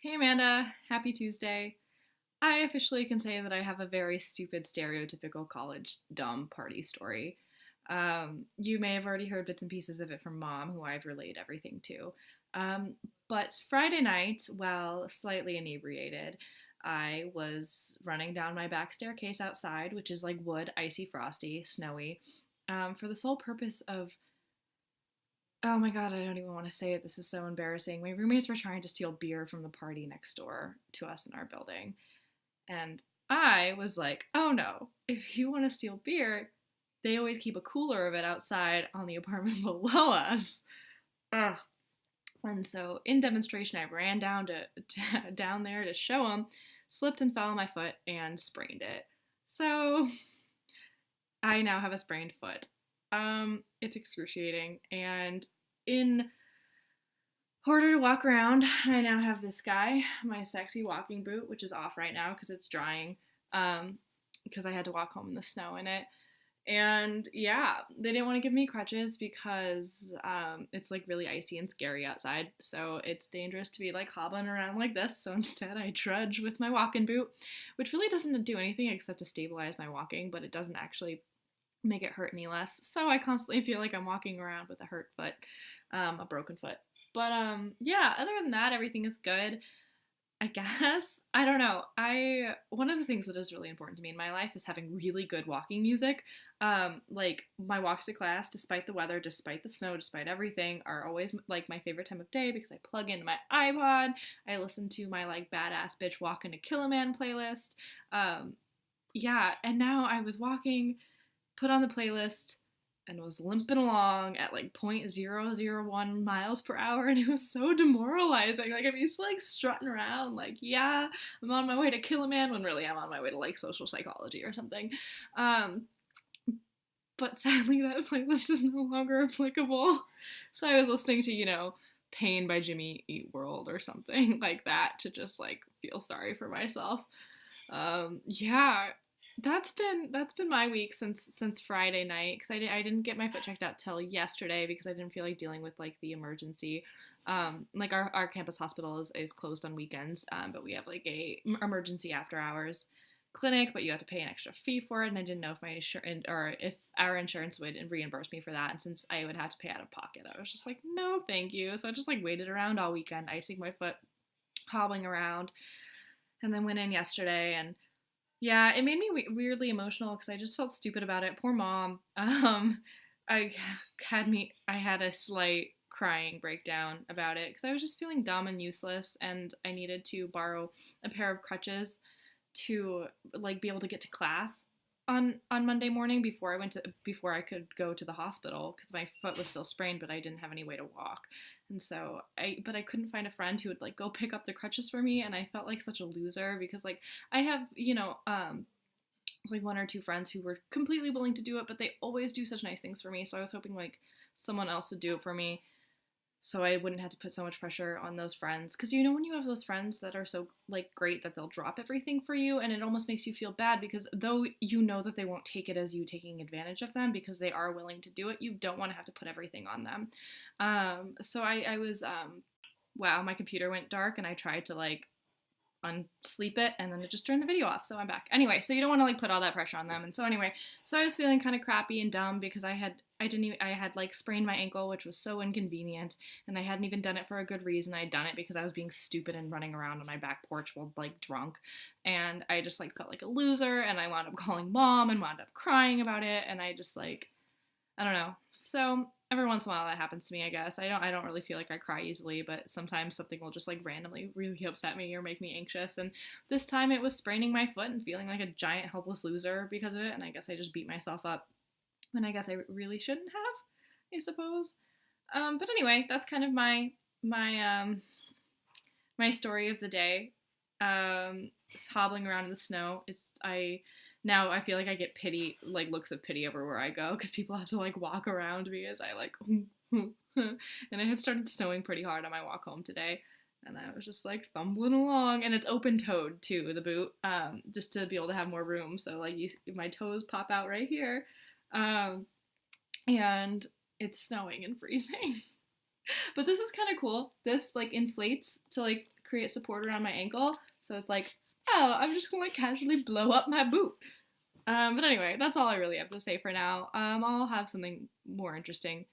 Hey Amanda, happy Tuesday. I officially can say that I have a very stupid, stereotypical college dumb party story. You may have already heard bits and pieces of it from mom, who I've relayed everything to. Um, but Friday night, while slightly inebriated, I was running down my back staircase outside, which is like wood, icy, frosty, snowy, for the sole purpose of oh my god, I don't even want to say it. This is so embarrassing. My roommates were trying to steal beer from the party next door to us in our building. And I was like, oh no, if you want to steal beer, they always keep a cooler of it outside on the apartment below us. Ugh. And so, in demonstration, I ran down there to show them, slipped and fell on my foot, and sprained it. So, I now have a sprained foot. It's excruciating, and in order to walk around, I now have this guy, my sexy walking boot, which is off right now because it's drying, because I had to walk home in the snow in it. And yeah, they didn't want to give me crutches because it's like really icy and scary outside. So it's dangerous to be like hobbling around like this. So instead, I trudge with my walking boot, which really doesn't do anything except to stabilize my walking, but it doesn't actually make it hurt any less. So I constantly feel like I'm walking around with a hurt foot, a broken foot. But yeah, other than that, everything is good. I guess. I don't know. I One of the things that is really important to me in my life is having really good walking music. Like my walks to class, despite the weather, despite the snow, despite everything, are always like my favorite time of day because I plug in my iPod. I listen to my like badass bitch walking to Kill a Man playlist. Um, yeah, and now I was walking, put on the playlist, and was limping along at like 0.001 miles per hour, and it was so demoralizing. Like I'm used to like strutting around like, yeah, I'm on my way to Kill a Man, when really I'm on my way to like social psychology or something. um but sadly that playlist is no longer applicable, so I was listening to, Pain by Jimmy Eat World or something like that to just like feel sorry for myself. Yeah, that's been my week since Friday night, because I didn't get my foot checked out till yesterday because I didn't feel like dealing with like the emergency. Like our campus hospital is closed on weekends, but we have like a emergency after hours clinic, but you have to pay an extra fee for it, and I didn't know if my insurance or if our insurance would reimburse me for that, and since I would have to pay out of pocket, I was just like, no thank you. So I just like waited around all weekend, icing my foot, hobbling around, and then went in yesterday. And yeah, it made me weirdly emotional because I just felt stupid about it. Poor mom. I I had a slight crying breakdown about it because I was just feeling dumb and useless, and I needed to borrow a pair of crutches to like be able to get to class on Monday morning before I could go to the hospital because my foot was still sprained, but I didn't have any way to walk. And so I couldn't find a friend who would like go pick up the crutches for me, and I felt like such a loser because like I have, like one or two friends who were completely willing to do it, but they always do such nice things for me. So I was hoping like someone else would do it for me so I wouldn't have to put so much pressure on those friends. Because when you have those friends that are so like great that they'll drop everything for you, and it almost makes you feel bad because though you know that they won't take it as you taking advantage of them because they are willing to do it, you don't want to have to put everything on them. So I was wow, my computer went dark and I tried to like unsleep it, and then it just turned the video off, so I'm back. Anyway, so you don't want to like put all that pressure on them. And so anyway, so I was feeling kind of crappy and dumb because I had like sprained my ankle, which was so inconvenient, and I hadn't even done it for a good reason. I'd done it because I was being stupid and running around on my back porch while like drunk, and I just like felt like a loser, and I wound up calling mom and wound up crying about it, and I just like, I don't know. So every once in a while that happens to me, I guess. I don't really feel like I cry easily, but sometimes something will just like randomly really upset me or make me anxious. And this time it was spraining my foot and feeling like a giant helpless loser because of it. And I guess I just beat myself up when I guess I really shouldn't have, I suppose. But anyway, that's kind of my story of the day. Just hobbling around in the snow. I feel like I get pity, like looks of pity everywhere I go because people have to like walk around me as I like, and it had started snowing pretty hard on my walk home today, and I was just like fumbling along, and it's open-toed too, the boot, just to be able to have more room. So like my toes pop out right here, and it's snowing and freezing. But this is kind of cool. This like inflates to like create support around my ankle. So it's like, oh, I'm just gonna like casually blow up my boot. But anyway, that's all I really have to say for now. I'll have something more interesting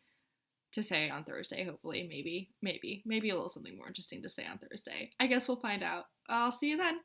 to say on Thursday, hopefully. Maybe a little something more interesting to say on Thursday. I guess we'll find out. I'll see you then.